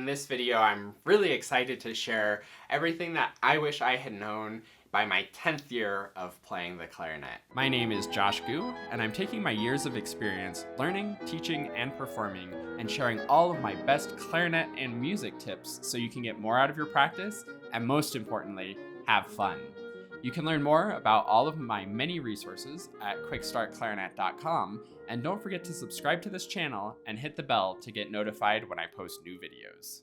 in this video, I'm really excited to share everything that I wish I had known by my 10th year of playing the clarinet. My name is Josh Gu, and I'm taking my years of experience learning, teaching, and performing, and sharing all of my best clarinet and music tips so you can get more out of your practice, and most importantly, have fun. You can learn more about all of my many resources at QuickStartClarinet.com, and don't forget to subscribe to this channel and hit the bell to get notified when I post new videos.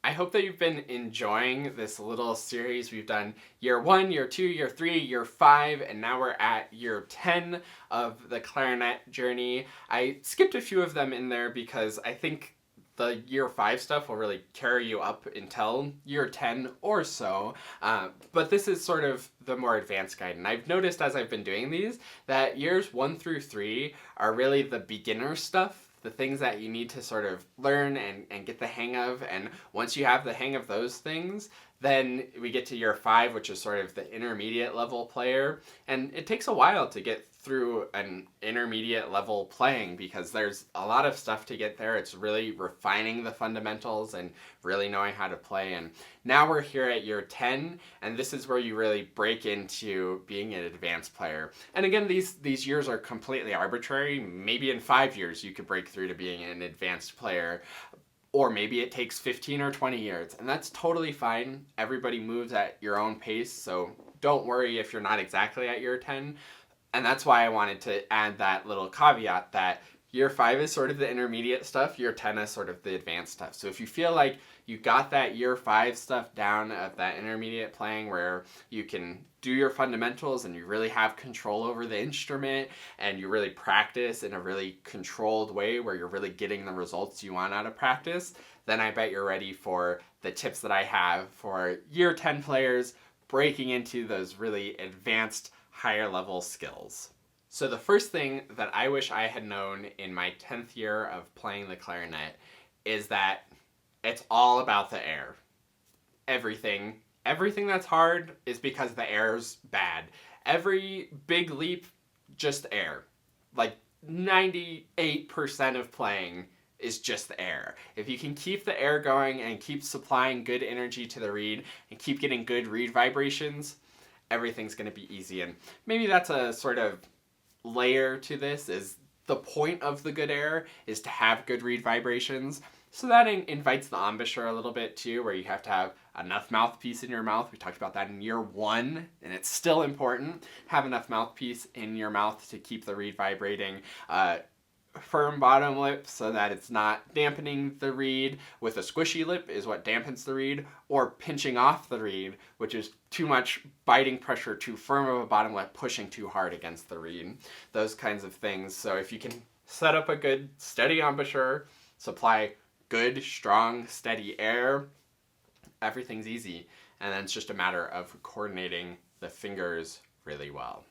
I hope that you've been enjoying this little series. We've done year 1, year 2, year 3, year 5, and now we're at year 10 of the clarinet journey. I skipped a few of them in there because I think the year 5 stuff will really carry you up until year 10 or so. But this is sort of the more advanced guide. And I've noticed as I've been doing these that years 1 through 3 are really the beginner stuff, the things that you need to sort of learn and get the hang of. And once you have the hang of those things, then we get to year 5, which is sort of the intermediate level player. And it takes a while to get through an intermediate level playing because there's a lot of stuff to get there. It's really refining the fundamentals and really knowing how to play. And now we're here at year 10, and this is where you really break into being an advanced player. And again, these years are completely arbitrary. Maybe in 5 years you could break through to being an advanced player. Or maybe it takes 15 or 20 years, and that's totally fine. Everybody moves at your own pace, so don't worry if you're not exactly at year 10. And that's why I wanted to add that little caveat that year 5 is sort of the intermediate stuff, year 10 is sort of the advanced stuff. So if you feel like you got that year 5 stuff down of that intermediate playing where you can do your fundamentals and you really have control over the instrument and you really practice in a really controlled way where you're really getting the results you want out of practice, then I bet you're ready for the tips that I have for year 10 players breaking into those really advanced higher level skills. So the first thing that I wish I had known in my 10th year of playing the clarinet is that it's all about the air. Everything that's hard is because the air's bad. Every big leap, just air. Like 98% of playing is just the air. If you can keep the air going and keep supplying good energy to the reed and keep getting good reed vibrations, everything's going to be easy. And maybe that's a sort of layer to this, is the point of the good air is to have good reed vibrations. So that invites the embouchure a little bit too, where you have to have enough mouthpiece in your mouth. We talked about that in year 1, and it's still important. Have enough mouthpiece in your mouth to keep the reed vibrating. Firm bottom lip so that it's not dampening the reed. With a squishy lip is what dampens the reed, or pinching off the reed, which is too much biting pressure, too firm of a bottom lip, pushing too hard against the reed. Those kinds of things. So if you can set up a good steady embouchure, supply good, strong, steady air, everything's easy. And then it's just a matter of coordinating the fingers really well.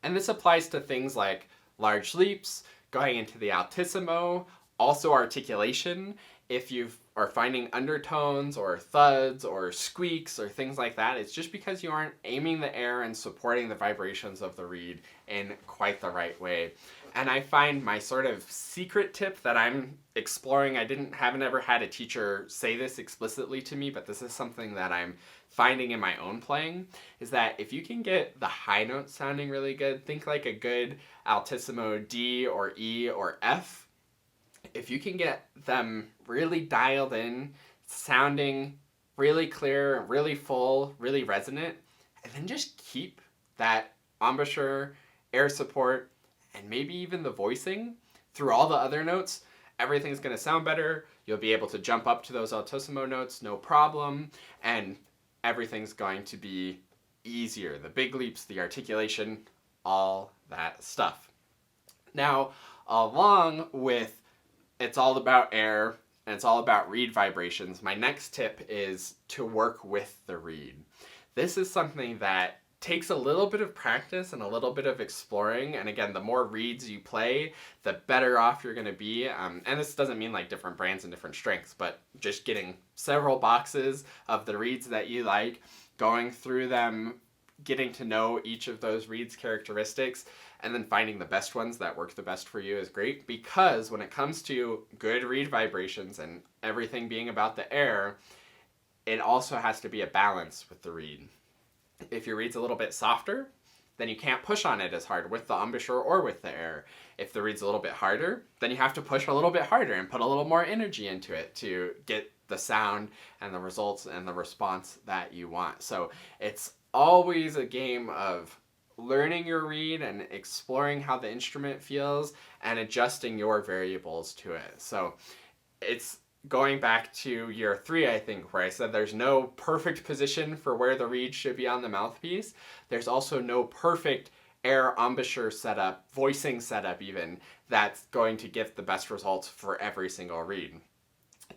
And this applies to things like large leaps, going into the altissimo, also articulation. If you are finding undertones or thuds or squeaks or things like that, it's just because you aren't aiming the air and supporting the vibrations of the reed in quite the right way. And I find my sort of secret tip that I'm exploring, I haven't ever had a teacher say this explicitly to me, but this is something that I'm finding in my own playing, is that if you can get the high notes sounding really good, think like a good altissimo D or E or F, if you can get them really dialed in, sounding really clear, really full, really resonant, and then just keep that embouchure, air support, and maybe even the voicing through all the other notes, everything's going to sound better. You'll be able to jump up to those altissimo notes, no problem, and everything's going to be easier. The big leaps, the articulation, all that stuff. Now, along with it's all about air and it's all about reed vibrations, my next tip is to work with the reed. This is something that takes a little bit of practice and a little bit of exploring, and again, the more reeds you play, the better off you're going to be. And this doesn't mean like different brands and different strengths, but just getting several boxes of the reeds that you like, going through them, getting to know each of those reeds' characteristics, and then finding the best ones that work the best for you is great, because when it comes to good reed vibrations and everything being about the air, it also has to be a balance with the reed. If your reed's a little bit softer, then you can't push on it as hard with the embouchure or with the air. If the reed's a little bit harder, then you have to push a little bit harder and put a little more energy into it to get the sound and the results and the response that you want. So it's always a game of learning your reed and exploring how the instrument feels and adjusting your variables to it. So it's going back to year 3, I think, where I said there's no perfect position for where the reed should be on the mouthpiece. There's also no perfect air embouchure setup, voicing setup even, that's going to get the best results for every single reed.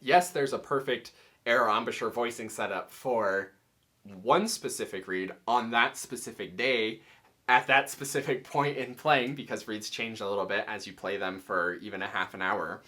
Yes, there's a perfect air embouchure voicing setup for one specific reed on that specific day at that specific point in playing, because reeds change a little bit as you play them for even a half an hour.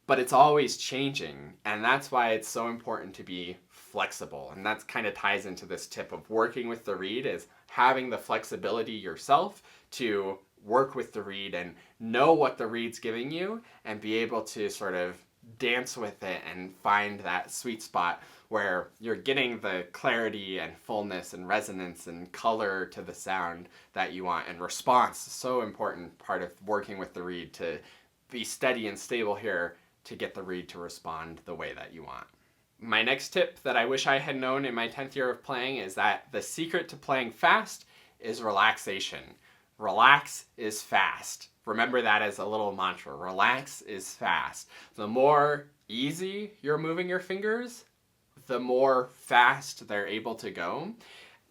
But it's always changing, and that's why it's so important to be flexible. And that kind of ties into this tip of working with the reed, is having the flexibility yourself to work with the reed and know what the reed's giving you and be able to sort of dance with it and find that sweet spot where you're getting the clarity and fullness and resonance and color to the sound that you want. And response, so important part of working with the reed, to be steady and stable here to get the reed to respond the way that you want. My next tip that I wish I had known in my 10th year of playing is that the secret to playing fast is relaxation. Relax is fast. Remember that as a little mantra. Relax is fast. The more easy you're moving your fingers, the more fast they're able to go.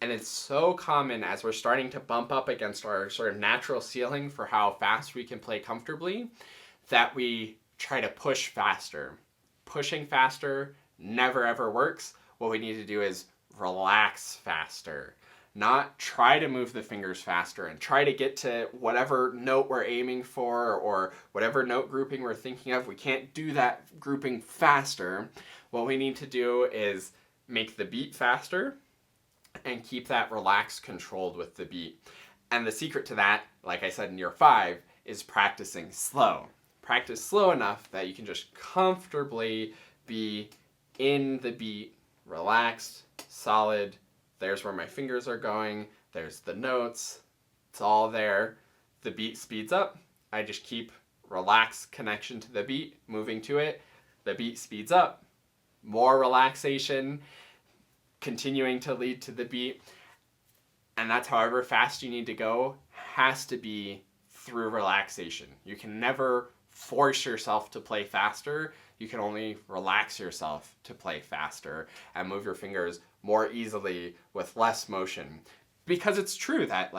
And it's so common as we're starting to bump up against our sort of natural ceiling for how fast we can play comfortably, that we try to push faster. Pushing faster never ever works. What we need to do is relax faster. Not try to move the fingers faster and try to get to whatever note we're aiming for or whatever note grouping we're thinking of. We can't do that grouping faster. What we need to do is make the beat faster and keep that relaxed, controlled with the beat. And the secret to that, like I said in year 5, is practicing slow. Practice slow enough that you can just comfortably be in the beat, relaxed, solid. There's where my fingers are going. There's the notes. It's all there. The beat speeds up. I just keep relaxed connection to the beat, moving to it. The beat speeds up. More relaxation, continuing to lead to the beat. And that's however fast you need to go, has to be through relaxation. You can never force yourself to play faster. You can only relax yourself to play faster and move your fingers more easily with less motion. Because it's true that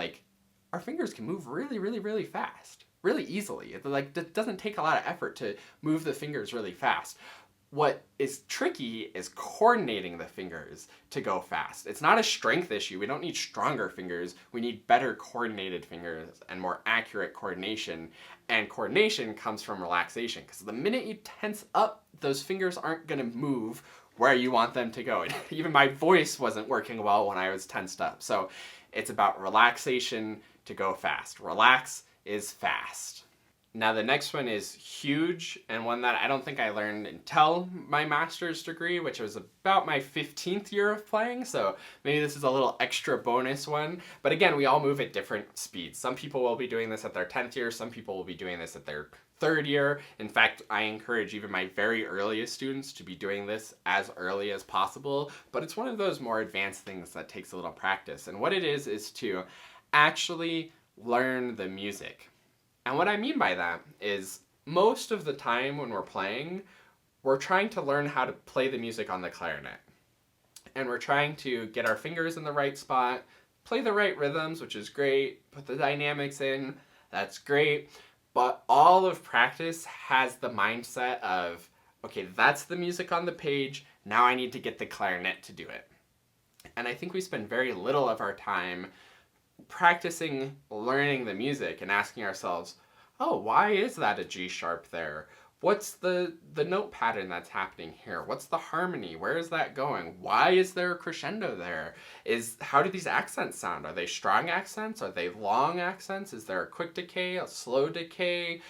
our fingers can move really, really, really fast, really easily. It doesn't take a lot of effort to move the fingers really fast. What is tricky is coordinating the fingers to go fast. It's not a strength issue. We don't need stronger fingers. We need better coordinated fingers and more accurate coordination. And coordination comes from relaxation, because the minute you tense up, those fingers aren't going to move where you want them to go. And even my voice wasn't working well when I was tensed up. So it's about relaxation to go fast. Relax is fast. Now the next one is huge, and one that I don't think I learned until my master's degree, which was about my 15th year of playing, so maybe this is a little extra bonus one. But again, we all move at different speeds. Some people will be doing this at their 10th year, some people will be doing this at their 3rd year. In fact, I encourage even my very earliest students to be doing this as early as possible, but it's one of those more advanced things that takes a little practice. And what it is to actually learn the music. And what I mean by that is most of the time when we're playing, we're trying to learn how to play the music on the clarinet. And we're trying to get our fingers in the right spot, play the right rhythms, which is great, put the dynamics in, that's great. But all of practice has the mindset of, okay, that's the music on the page, now I need to get the clarinet to do it. And I think we spend very little of our time practicing learning the music and asking ourselves, oh, why is that a G sharp there? What's the note pattern that's happening here? What's the harmony? Where is that going? Why is there a crescendo there? How do these accents sound? Are they strong accents? Are they long accents? Is there a quick decay, a slow decay?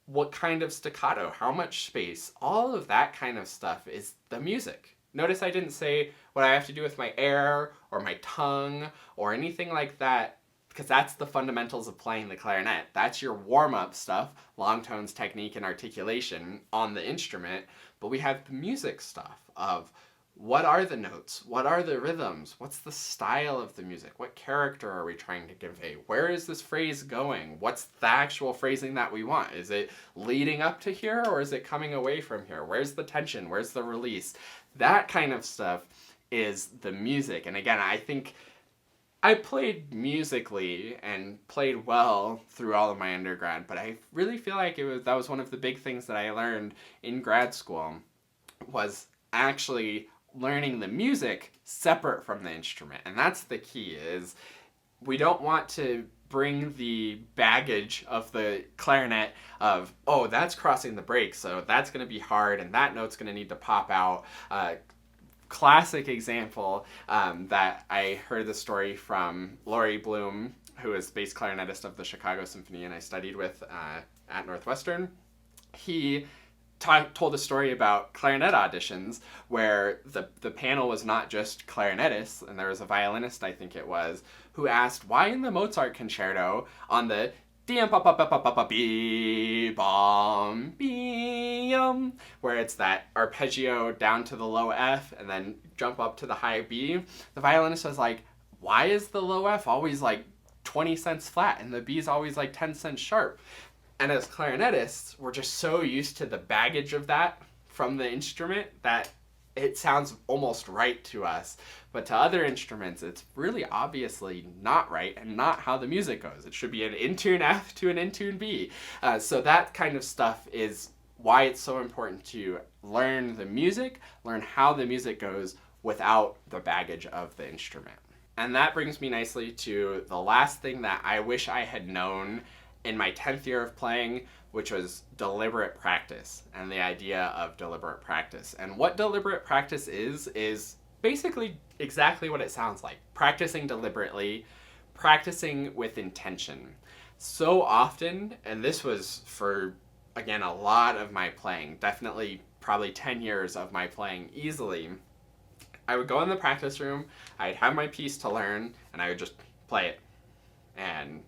What kind of staccato? How much space? All of that kind of stuff is the music. Notice I didn't say what I have to do with my air or my tongue or anything like that, because that's the fundamentals of playing the clarinet. That's your warm-up stuff, long tones, technique, and articulation on the instrument. But we have the music stuff of what are the notes? What are the rhythms? What's the style of the music? What character are we trying to convey? Where is this phrase going? What's the actual phrasing that we want? Is it leading up to here, or is it coming away from here? Where's the tension? Where's the release? That kind of stuff is the music. And again, I think I played musically and played well through all of my undergrad, but I really feel like that was one of the big things that I learned in grad school, was actually learning the music separate from the instrument. And that's the key, is we don't want to bring the baggage of the clarinet of, oh, that's crossing the break, so that's going to be hard and that note's going to need to pop out. Classic example that I heard the story from Laurie Bloom, who is bass clarinetist of the Chicago Symphony and I studied with at Northwestern. He told a story about clarinet auditions where the panel was not just clarinetists, and there was a violinist, I think it was, who asked why in the Mozart concerto on the where it's that arpeggio down to the low F and then jump up to the high B, the violinist was like, why is the low F always like 20 cents flat and the B is always like 10 cents sharp? And as clarinetists, we're just so used to the baggage of that from the instrument that it sounds almost right to us. But to other instruments, it's really obviously not right and not how the music goes. It should be an in-tune F to an in-tune B. So that kind of stuff is why it's so important to learn the music, learn how the music goes without the baggage of the instrument. And that brings me nicely to the last thing that I wish I had known in my 10th year of playing, which was deliberate practice and the idea of deliberate practice. And what deliberate practice is basically exactly what it sounds like. Practicing deliberately, practicing with intention. So often, and this was for, again, a lot of my playing, definitely probably 10 years of my playing easily, I would go in the practice room, I'd have my piece to learn, and I would just play it. And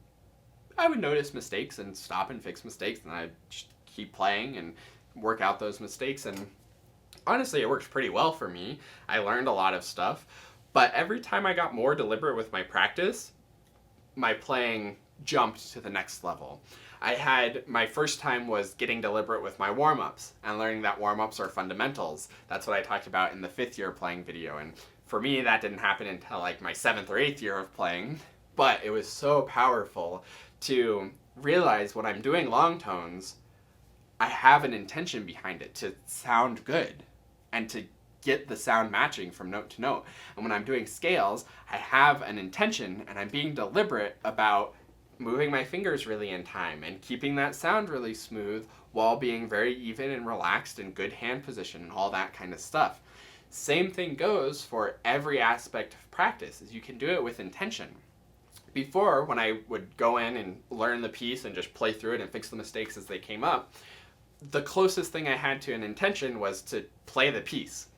I would notice mistakes and stop and fix mistakes, and I'd just keep playing and work out those mistakes. And honestly, it worked pretty well for me. I learned a lot of stuff. But every time I got more deliberate with my practice, my playing jumped to the next level. My first time was getting deliberate with my warm-ups and learning that warm-ups are fundamentals. That's what I talked about in the 5th year playing video. And for me, that didn't happen until like my 7th or 8th year of playing. But it was so powerful to realize when I'm doing long tones, I have an intention behind it to sound good and to get the sound matching from note to note. And when I'm doing scales, I have an intention and I'm being deliberate about moving my fingers really in time and keeping that sound really smooth while being very even and relaxed and good hand position and all that kind of stuff. Same thing goes for every aspect of practice, is you can do it with intention. Before, when I would go in and learn the piece and just play through it and fix the mistakes as they came up, the closest thing I had to an intention was to play the piece.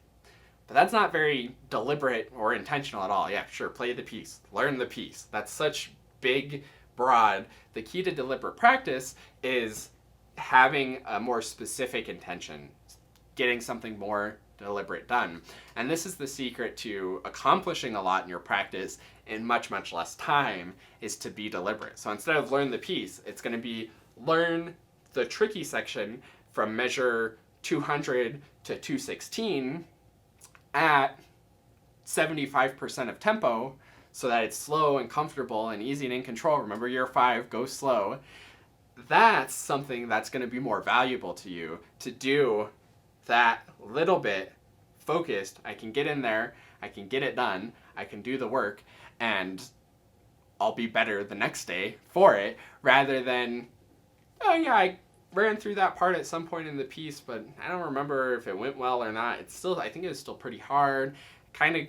But that's not very deliberate or intentional at all. Yeah, sure, play the piece, learn the piece. That's such big, broad. The key to deliberate practice is having a more specific intention, getting something more deliberate done. And this is the secret to accomplishing a lot in your practice in much, much less time, is to be deliberate. So instead of learn the piece, it's going to be learn the tricky section from measure 200 to 216 at 75% of tempo so that it's slow and comfortable and easy and in control. Remember year 5, go slow. That's something that's going to be more valuable to you, to do that little bit focused. I can get in there, I can get it done, I can do the work, and I'll be better the next day for it, rather than, oh yeah, ran through that part at some point in the piece, but I don't remember if it went well or not. I think it was still pretty hard. Kind of,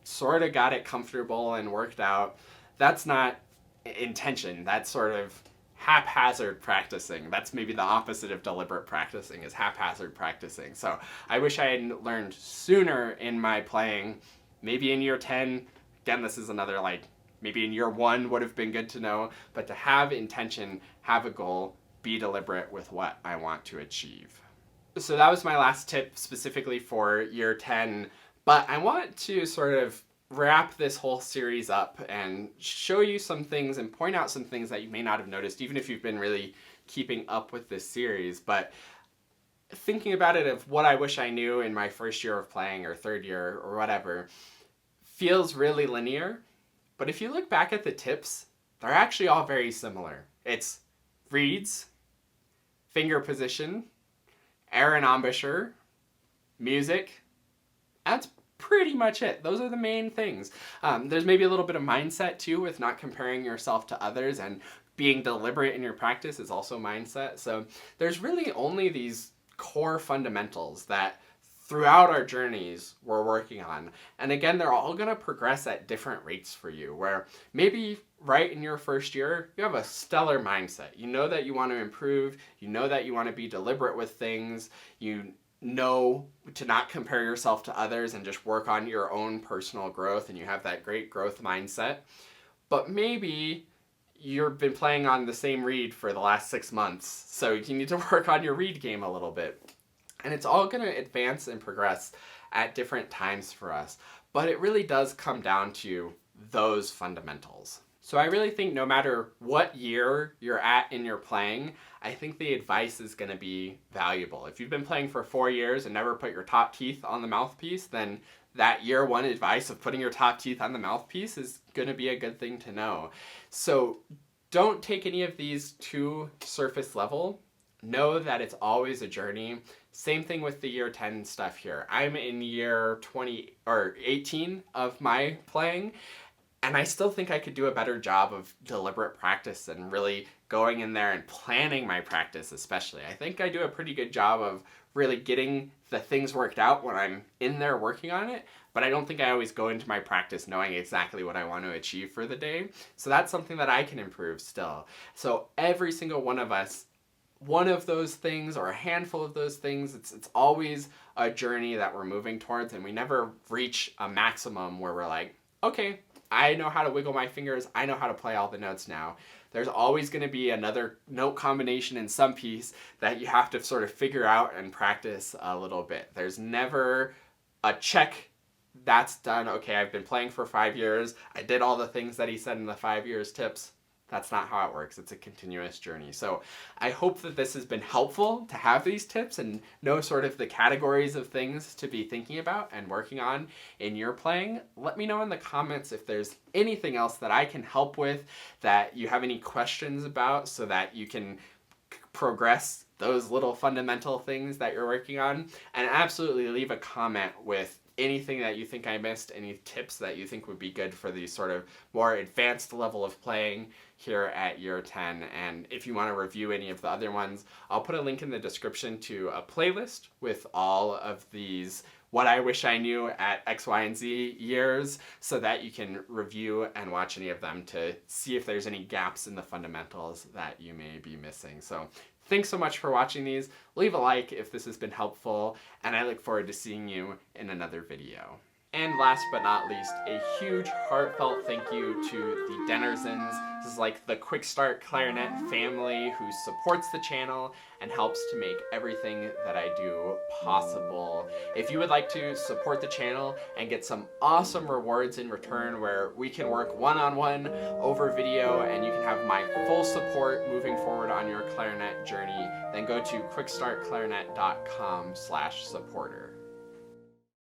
sort of got it comfortable and worked out. That's not intention. That's sort of haphazard practicing. That's maybe the opposite of deliberate practicing, is haphazard practicing. So I wish I had learned sooner in my playing, maybe in year 10. Again, this is another, like, maybe in year 1 would have been good to know, but to have intention, have a goal, be deliberate with what I want to achieve. So that was my last tip specifically for year 10, but I want to sort of wrap this whole series up and show you some things and point out some things that you may not have noticed, even if you've been really keeping up with this series. But thinking about it, of what I wish I knew in my first year of playing or third year or whatever, feels really linear. But if you look back at the tips, they're actually all very similar. It's reeds, finger position, air and embouchure, music. That's pretty much it. Those are the main things. There's maybe a little bit of mindset too, with not comparing yourself to others, and being deliberate in your practice is also mindset. So there's really only these core fundamentals that throughout our journeys we're working on. And again, they're all going to progress at different rates for you, where maybe right in your first year, you have a stellar mindset. You know that you want to improve. You know that you want to be deliberate with things. You know to not compare yourself to others and just work on your own personal growth, and you have that great growth mindset. But maybe you've been playing on the same reed for the last 6 months, so you need to work on your reed game a little bit. And it's all going to advance and progress at different times for us, but it really does come down to those fundamentals. So I really think no matter what year you're at in your playing, I think the advice is going to be valuable. If you've been playing for 4 years and never put your top teeth on the mouthpiece, then that year 1 advice of putting your top teeth on the mouthpiece is going to be a good thing to know. So don't take any of these too surface level. Know that it's always a journey. Same thing with the year 10 stuff here. I'm in year 20 or 18 of my playing, and I still think I could do a better job of deliberate practice and really going in there and planning my practice especially. I think I do a pretty good job of really getting the things worked out when I'm in there working on it, but I don't think I always go into my practice knowing exactly what I want to achieve for the day. So that's something that I can improve still. So every single one of us, one of those things or a handful of those things, it's always a journey that we're moving towards, and we never reach a maximum where we're like, okay, I know how to wiggle my fingers, I know how to play all the notes now. There's always going to be another note combination in some piece that you have to sort of figure out and practice a little bit. There's never a check, that's done, okay, I've been playing for 5 years, I did all the things that he said in the 5 years tips. That's not how it works. It's a continuous journey. So I hope that this has been helpful to have these tips and know sort of the categories of things to be thinking about and working on in your playing. Let me know in the comments if there's anything else that I can help with, that you have any questions about, so that you can progress those little fundamental things that you're working on. And absolutely leave a comment with anything that you think I missed, any tips that you think would be good for the sort of more advanced level of playing here at year 10. And if you want to review any of the other ones, I'll put a link in the description to a playlist with all of these what I wish I knew at X, Y, and Z years, so that you can review and watch any of them to see if there's any gaps in the fundamentals that you may be missing. So thanks so much for watching these. Leave a like if this has been helpful, and I look forward to seeing you in another video. And last but not least, a huge heartfelt thank you to the Dennersons. This is like the QuickStart Clarinet family who supports the channel and helps to make everything that I do possible. If you would like to support the channel and get some awesome rewards in return, where we can work one-on-one over video and you can have my full support moving forward on your clarinet journey, then go to quickstartclarinet.com/supporter.